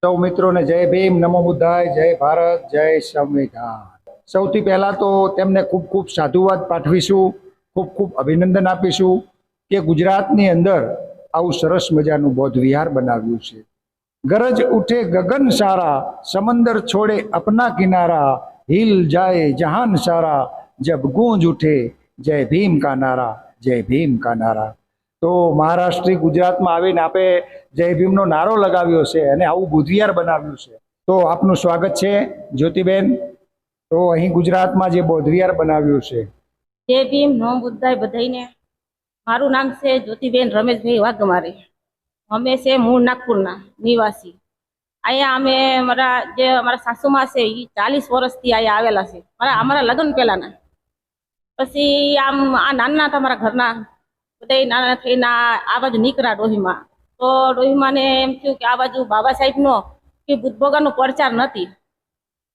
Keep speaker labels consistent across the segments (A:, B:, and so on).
A: સૌ મિત્રોને જય ભીમ, નમો બુદ્ધાય, જય ભારત, જય સંવિધાન। સૌથી પહેલા તો તેમને ખૂબ ખૂબ સાધુવાદ પાઠવીશું, ખૂબ ખૂબ અભિનંદન આપીશું કે ગુજરાતની અંદર આવું સરસ મજાનું બૌદ્ધ વિહાર બનાવ્યું છે। ગરજ ઉઠે ગગન સારા, સમંદર છોડે અપના કિનારા, हिल जाए जहान सारा, जब गूंज उठे जय भीम का नारा, जय भीम का नारा। તો મહારાષ્ટ્રી ગુજરાતમાં આવીને આપે જય ભીમનો નારો લગાવ્યો છે અને આવું બુદ્ધિયાર બનાવ્યું છે, તો આપનું સ્વાગત છે જ્યોતિબેન। તો અહીં ગુજરાતમાં જે બૌદ્ધિયાર બનાવ્યું છે,
B: જય ભીમ, નમો બુદ્ધાય બધાઈને। મારું નામ છે જ્યોતિબેન રમેશભાઈ વાઘમારે। અમે છે મૂળ નાગપુરના નિવાસી। અહીંયા અમે અમારા સાસુમાં છે એ 40 વર્ષથી અહીંયા આવેલા છે, અમારા લગ્ન પહેલાના। પછી આમ આ નાના હતા અમારા ઘરના બધા નાના થઈને આ બાજુ નીકળ્યા ડોહીમાં। તો ડોહીમાંને એમ થયું કે આ બાજુ બાબા સાહેબનો કે બુદ્ધ ભગવાનનો પ્રચાર નથી,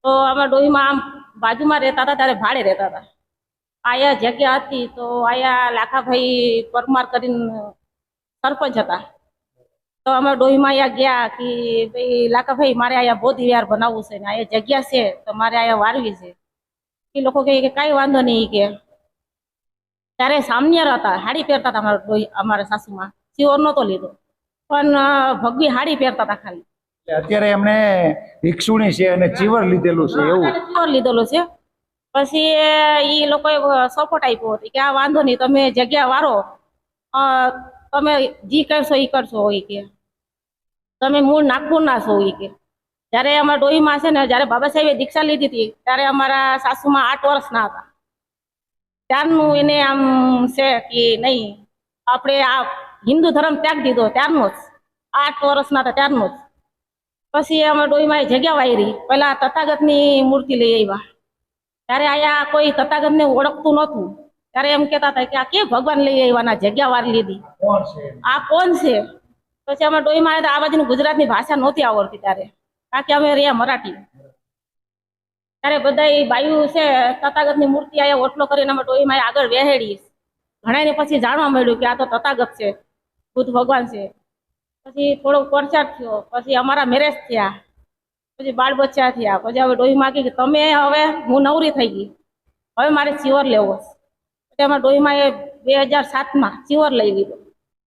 B: તો અમારા ડોહીમાં આમ બાજુમાં રહેતા હતા ત્યારે ભાડે રહેતા હતા। આયા જગ્યા હતી તો આયા લાખાભાઈ પરમાર કરીને સરપંચ હતા। તો અમારા ડોહીમાં અહીંયા ગયા કે ભાઈ લાખાભાઈ મારે અહીંયા બૌદ્ધ વિહાર બનાવવું છે ને અહીંયા જગ્યા છે તો મારે અહીંયા વારવી છે। એ લોકો કહે કે કાંઈ વાંધો નહીં કે ત્યારે સામનિયાર હતા, હાડી પહેરતા હતા અમારા સાસુમાં, ચીવર નહોતો લીધો પણ ભગવી હાડી પહેરતા હતા ખાલી।
A: અત્યારે એમણે ભિક્ષુણી છે અને ચીવર લીધેલું છે એવું?
B: ચીવર લીધેલું છે। પછી એ લોકોએ સપોર્ટ આપ્યો હતો કે આ વાંધો નહીં, તમે જગ્યા વારો, તમે જી કરશો એ કરશો હોય કે તમે મૂળ નાગપુરના છો હોય કે। જ્યારે અમારા ડોહીમાં છે ને જ્યારે બાબા સાહેબે દીક્ષા લીધી હતી ત્યારે અમારા સાસુમાં 8 વર્ષના હતા। ત્યારનું એને આમ છે કે નહીં આપણે આ હિન્દુ ધર્મ ત્યાગ દીધો ત્યારનો જ, 8 વર્ષના હતા ત્યારનો જ। પછી અમારા ડોહીમાં એ જગ્યા વાયરી, પહેલા તથાગતની મૂર્તિ લઈ આવ્યા। ત્યારે અહીંયા કોઈ તથાગતને ઓળખતું નહોતું, ત્યારે એમ કહેતા હતા કે આ કે ભગવાન લઈ આવવાના જગ્યા વાર લીધી, આ કોણ છે? પછી અમે ડોહીમાં આ બાજુની ગુજરાતની ભાષા નહોતી આવડતી ત્યારે, કારણ કે અમે રહ્યા મરાઠી। ત્યારે બધા બાયું છે તથાગતની મૂર્તિ અહીંયા ઓટલો કરીને અમે ડોહીમાં આગળ વહેડી। ઘણાને પછી જાણવા મળ્યું કે આ તો તથાગત છે, બુદ્ધ ભગવાન છે। પછી થોડો પ્રચાર થયો, પછી અમારા મેરેજ થયા, પછી બાળ બચ્ચા થયા। પછી હવે ડોહીમાં કે તમે હવે હું નવરી થઈ ગઈ, હવે મારે ચીવર લેવો છે। પછી અમારા ડોહીમાં એ 2007માં ચીવર લઈ લીધો।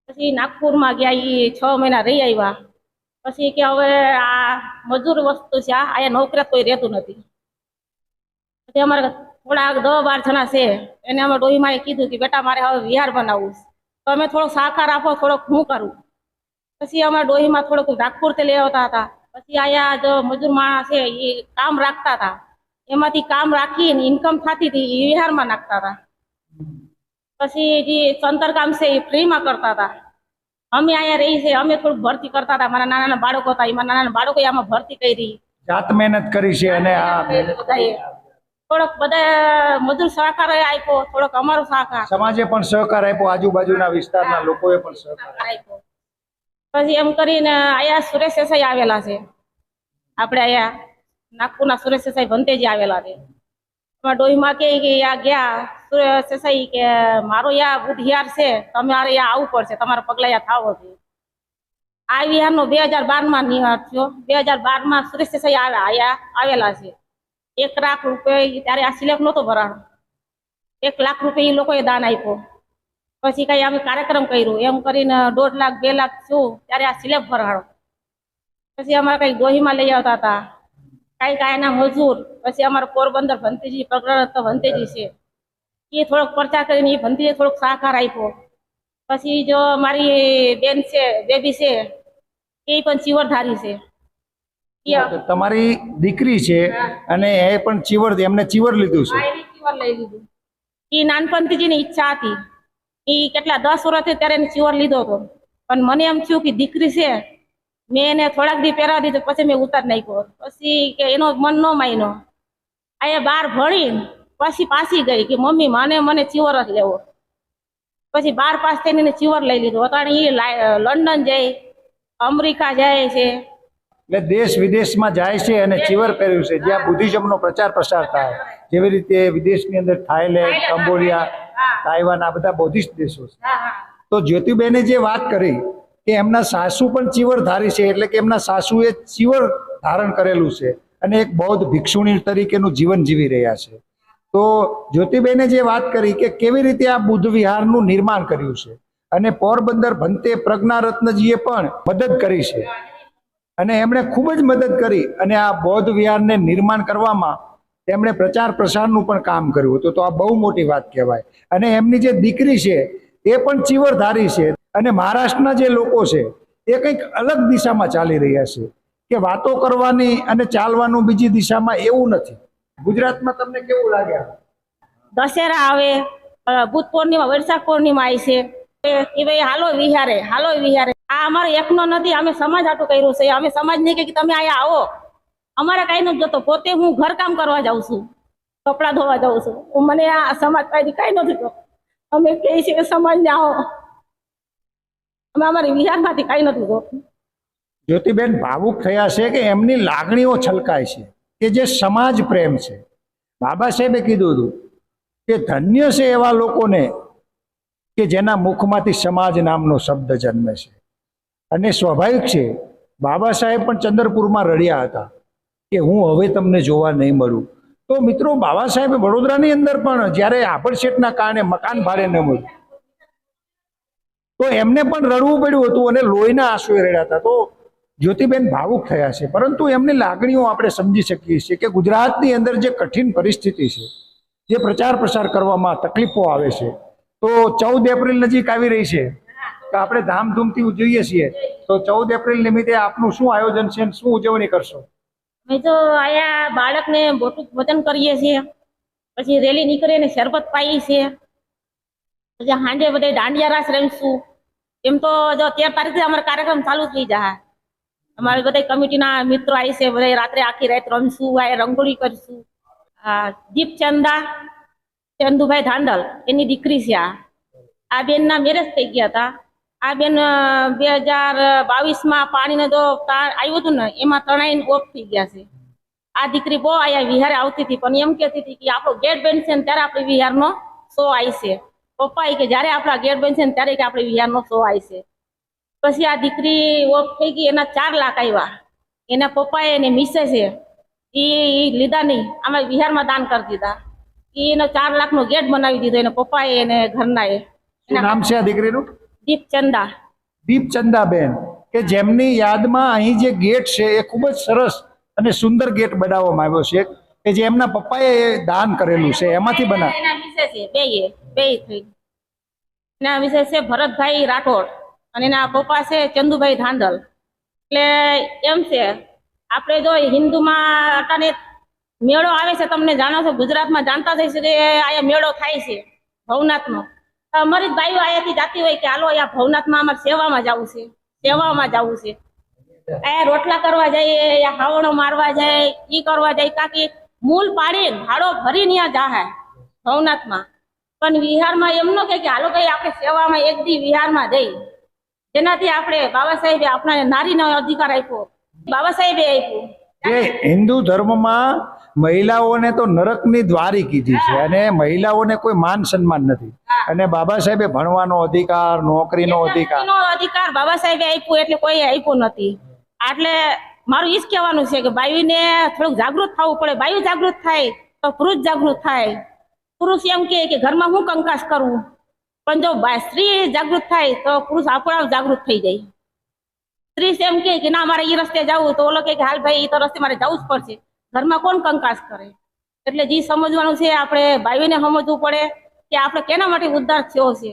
B: પછી નાગપુરમાં ગયા, એ 6 મહિના રહી આવ્યા। પછી કે હવે આ મજૂર વસ્તુ છે, અહીંયા નોકરી કોઈ રહેતું નથી। પછી અમારે થોડા 10-12 જણા છે એને અમારા ડોહીમાં એ કીધું કે બેટા મારે હવે વિહાર બનાવવું છે, તો અમે થોડો સહકાર આપો, થોડોક હું કરું। પછી અમારા ડોહીમાં થોડોક નાગપુરથી લઈ આવતા હતા। પછી અહીંયા જો મજૂર માણસ છે એ કામ રાખતા હતા, એમાંથી કામ રાખીને ઇન્કમ થતી હતી એ વિહારમાં નાખતા હતા। પછી જે સંતર કામ છે એ ફ્રીમાં કરતા હતા। અમે અહીંયા રહી છે, અમે થોડુંક ભરતી કરતા હતા, મારા નાના બાળકો હતા, એમાં નાના બાળકો આમાં ભરતી કરી,
A: જાત મહેનત કરી છે અને આ
B: થોડોક બધા મજૂર સહકાર આપ્યો, થોડોક અમારો સહકાર,
A: સમાજે પણ સહકાર આપ્યો, આજુબાજુના વિસ્તારના લોકોએ પણ સહકાર
B: આપ્યો। પછી એમ કરીને અહીંયા સુરેશ દેસાઈ આવેલા છે, આપણે અહીંયા નાગપુરના સુરેશ દેસાઈ ભંતેજી આવેલા છે। એમાં ડોહીમાં કે આ ગયા સુરેશ દેસાઈ કે મારો યા બુદ્ધ વિહાર છે, તમારે અહીંયા આવવું પડશે, તમારા પગલા યા થાવો જોઈએ। આ વિહારનો 2012માં નિહાર થયો। 2012માં સુરેશ દેસાઈ અહીંયા આવેલા છે। 1 લાખ રૂપિયા ત્યારે આ સિલેક્ટ નહોતો ભરાણો, 1 લાખ રૂપિયા એ લોકોએ દાન આપ્યો। પછી કઈ અમે કાર્યક્રમ કર્યો, એમ કરીને 1.5 લાખ 2 લાખ થયું ત્યારે આ સિલેક્ટ ભરાણો। પછી અમારે કઈ ડોહીમાં લઈ આવતા હતા, કઈ કાયના મજૂર। પછી અમારા પોરબંદર ભંતેજી પ્રગ્રસ્ત ભંતેજી છે, એ થોડોક પ્રચાર કરીને એ ભંતેજીએ થોડોક સહકાર આપ્યો। પછી જો મારી બેન છે, બેબી છે, એ પણ ચીવરધારી છે।
A: તમારી દીકરી છે અને એ પણ ચીવર, એમને ચીવર લીધું છે?
B: ચીવર લઈ લીધું। એ નાનપણથી ની ઈચ્છા હતી, એ કેટલા 10 વર્ષથી ત્યારે એને ચીવર લીધો હતો, પણ મને એમ થયું કે દીકરી છે, મેં એને થોડાક દી પહેરાવી દીધું, પછી મેં ઉતાર નાખ્યો। પછી કે એનો મન ન માન્યો, અહીંયા બહાર ભણીને પછી પાછી ગઈ કે મમ્મી મને ચીવર જ લેવો। પછી 12 પાસ થઈને એને ચીવર લઈ લીધું। અત્યારે એ લંડન જાય, અમેરિકા જાય છે,
A: એટલે દેશ વિદેશમાં જાય છે અને ચીવર પહેર્યું છે, જ્યાં બુદ્ધિઝમનો પ્રચાર પ્રસાર થાય, જેવી રીતે વિદેશની અંદર થાઈલેન્ડ, કંબોડિયા, તાઇવાન, આ બધા બૌદ્ધિસ્ટ દેશો છે। તો જ્યોતિબેને જે વાત કરી કે એમના સાસુ પણ ચીવરધારી છે, એટલે કે એમના સાસુએ ચીવર ધારણ કરેલું છે અને એક બૌદ્ધ ભિક્ષુણી તરીકેનું જીવન જીવી રહ્યા છે. તો જ્યોતિબેને જે વાત કરી કે કેવી રીતે આ બુદ્ધ વિહારનું નિર્માણ કર્યું છે, અને પોરબંદર ભંતે પ્રજ્ઞારત્નજીએ પણ મદદ કરી છે, અને એમણે ખૂબ જ મદદ કરી અને આ બૌદ્ધ વિહારને નિર્માણ કરવામાં તેમણે પ્રચાર પ્રસારનું પણ કામ કર્યું હતું. તો આ બહુ મોટી વાત કહેવાય. અને એમની જે દીકરી છે એ પણ ચીવરધારી છે, અને મહારાષ્ટ્રના જે લોકો છે એ કંઈક અલગ દિશામાં ચાલી રહ્યા છે કે વાતો કરવાની અને ચાલવાનું બીજી દિશામાં એવું નથી. ગુજરાતમાં તમને કેવું લાગે?
B: દશેરા આવે, બુદ્ધ પૂર્ણિમા, વૈશાખ પૂર્ણિમા આવી છે કે ભાઈ હાલો વિહારે, હાલો વિહારે. આ અમારો એકનો નથી, અમે સમાજ હાટું કર્યું છે. અમે સમાજ નહીં કે તમે અહીંયા આવો, અમારે કઈ નથી જોતો. પોતે હું ઘર કામ કરવા જાઉં છું, કપડા ધોવા જાઉં છું. મને આ સમાજ પાસેથી કઈ નથી જોતું. અમે કહીએ છીએ કે સમાજને આવો, અમે અમારી વિહારમાંથી કઈ નથી જોતું.
A: જ્યોતિબેન ભાવુક થયા છે કે એમની લાગણીઓ છલકાય છે કે જે સમાજ પ્રેમ છે. બાબા સાહેબે કીધું હતું કે ધન્ય છે એવા લોકોને કે જેના મુખમાંથી સમાજ નામનો શબ્દ જન્મે છે. અને સ્વાભાવિક છે, બાબા સાહેબ પણ ચંદ્રપુરમાં રડ્યા હતા કે હું હવે તમને જોવા નહીં મળું. તો મિત્રો, બાબા સાહેબે વડોદરાની અંદર પણ જ્યારે આભડશેઠના કારણે મકાન ભાડે ન મળ્યું તો એમને પણ રડવું પડ્યું હતું અને લોહીના આંસુએ રડ્યા હતા. તો જ્યોતિબેન ભાવુક થયા છે, પરંતુ એમની લાગણીઓ આપણે સમજી શકીએ છીએ કે ગુજરાતની અંદર જે કઠિન પરિસ્થિતિ છે, જે પ્રચાર પ્રસાર કરવામાં તકલીફો આવે છે, તો 14 એપ્રિલ નજીક આવી રહી છે તો આપણે ધામધૂમથી ઉજવીએ છીએ. તો 14 એપ્રિલ નિમિત્તે આપનું શું આયોજન છે અને શું ઉજવણી કરશો?
B: અમે તો આયા બાળકને મોટું ભોજન કરીએ છીએ, પછી રેલી નીકળીને શરબત પાઈએ છીએ, પછી સાંજે બધે દાંડિયા રાસ રમીશું. એમ તો જો 13 તારીખથી અમારો કાર્યક્રમ ચાલુ થઈ જાય. અમારે બધા કમિટીના મિત્રો આવી છે, બધા રાત્રે આખી રાત રમશું, આ રંગોળી કરીશું. દીપચંદા ચંદુભાઈ ધાંડલ, એની દીકરી છે. આ બેનના મેરેજ થઈ ગયા હતા. આ બેન 2022માં પાણીનો જો આવ્યું હતું ને, એમાં તણાઈને ઓફ થઈ ગયા છે. આ દીકરી બહુ આયા વિહારે આવતી હતી, પણ એમ કહેતી હતી કે આપણો ગેટ બેન છે ને ત્યારે આપણે વિહારનો શો આવી છે. પપ્પા કે જ્યારે આપણા ગેટ બેન છે ને ત્યારે કે આપણે વિહારનો શો આવી છે. પછી આ દીકરી ઓફ થઈ ગઈ, એના 4 લાખ આવ્યા. એના પપ્પાએ એને મિસેસે એ લીધા નહીં, આમાં વિહારમાં દાન કરી દીધા. એને 4 લાખનો ગેટ બનાવી દીધો એના પપ્પાએ એને ઘરનાએ.
A: શું નામ છે આ દીકરીનું?
B: દીપચંદા.
A: દીપચંદાબેન, કે જેમની યાદમાં અહીં જે ગેટ છે એ ખૂબ જ સરસ અને સુંદર ગેટ બનાવવામાં આવ્યો છે કે જે એમના પપ્પાએ દાન કરેલું છે, એમાંથી બના.
B: એના વિશે છે બે થઈ. એના વિશે છે ભરતભાઈ રાઠોડ અને એના પપ્પા છે ચંદુભાઈ ધાંડલ. એટલે એમ છે, આપણે જો હિન્દુમાં અટાણે મેળો આવે છે, તમને જાણો છો, ગુજરાતમાં જાણતા થઈશું કે અહીંયા મેળો થાય છે ભવનાથનો. અમારી બાઈઓ અહીંયાથી જાતી હોય કે હાલો અહીંયા ભવનાથમાં અમારે સેવામાં જવું છે, સેવામાં જવું છે. અહીંયા રોટલા કરવા જાય, અહીંયા હાવણો મારવા જાય, ઈ કરવા જાય, કાકી મૂલ પાડીને હાડો ભરીને ત્યાં જાહે ભવનાથમાં. પણ વિહારમાં એમ ન કે હાલો ભાઈ આપણે સેવામાં એક દી વિહારમાં જઈ, જેનાથી આપણે બાબા સાહેબે આપણને નારીનો અધિકાર આપ્યો, બાબા સાહેબે આપ્યું.
A: કે હિન્દુ ધર્મમાં મહિલાઓને તો નરકની દ્વારી કીધી છે અને મહિલાઓને કોઈ માન સન્માન નથી. અને બાબા સાહેબે ભણવાનો અધિકાર, નોકરીનો
B: અધિકાર બાબા સાહેબે આપ્યું, એટલે કોઈ આપ્યું નથી. એટલે મારું ઈ જ કહેવાનું છે કે બાયુને થોડુંક જાગૃત થવું પડે. બાયુ જાગૃત થાય તો પુરુષ જાગૃત થાય. પુરુષ એમ કે ઘરમાં હું કંકાસ કરવું, પણ જો સ્ત્રી જાગૃત થાય તો પુરુષ આપણા જાગૃત થઈ જાય. સ્ત્રી એમ કે ના મારે ઈ રસ્તે જવું, તો ઓલો કે હાલ ભાઈ ઈ તો રસ્તે મારે જવું જ પડશે. ઘરમાં કોણ કંકાસ કરે? એટલે જે સમજવાનું છે, આપણે બાયુને સમજવું પડે કે આપણે કેના માટે ઉદ્ધાર થયો છે.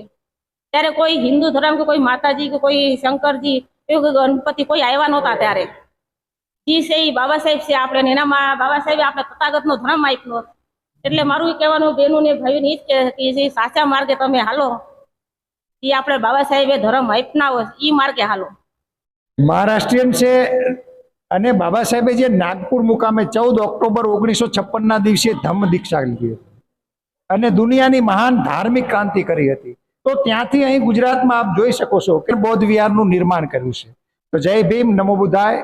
B: ત્યારે કોઈ હિન્દુ ધર્મ કે કોઈ માતાજી કે કોઈ શંકરજી એવું ગણપતિ કોઈ આવ્યા નહોતા. ત્યારે જે છે એ બાબા સાહેબ છે આપણે, એનામાં બાબા સાહેબે આપણે તથાગતનો ધર્મ આપ્યો. એટલે મારું કહેવાનું બહેનો ને ભાઈઓ ને જ કે જે સાચા માર્ગે તમે હાલો, એ આપણે બાબા સાહેબે ધર્મ આપ્યા હોય એ માર્ગે હાલો.
A: મહારાષ્ટ્રીયન છે અને બાબા સાહેબે જે નાગપુર મુકામે 14 ઓક્ટોબર 1956ના દિવસે ધમ્મ દીક્ષા લીધી હતી અને દુનિયાની મહાન ધાર્મિક ક્રાંતિ કરી હતી. તો ત્યાંથી અહીં ગુજરાતમાં આપ જોઈ શકો છો કે બૌદ્ધ વિહારનું નિર્માણ કર્યું છે. તો જય ભીમ, નમો બુદ્ધાય.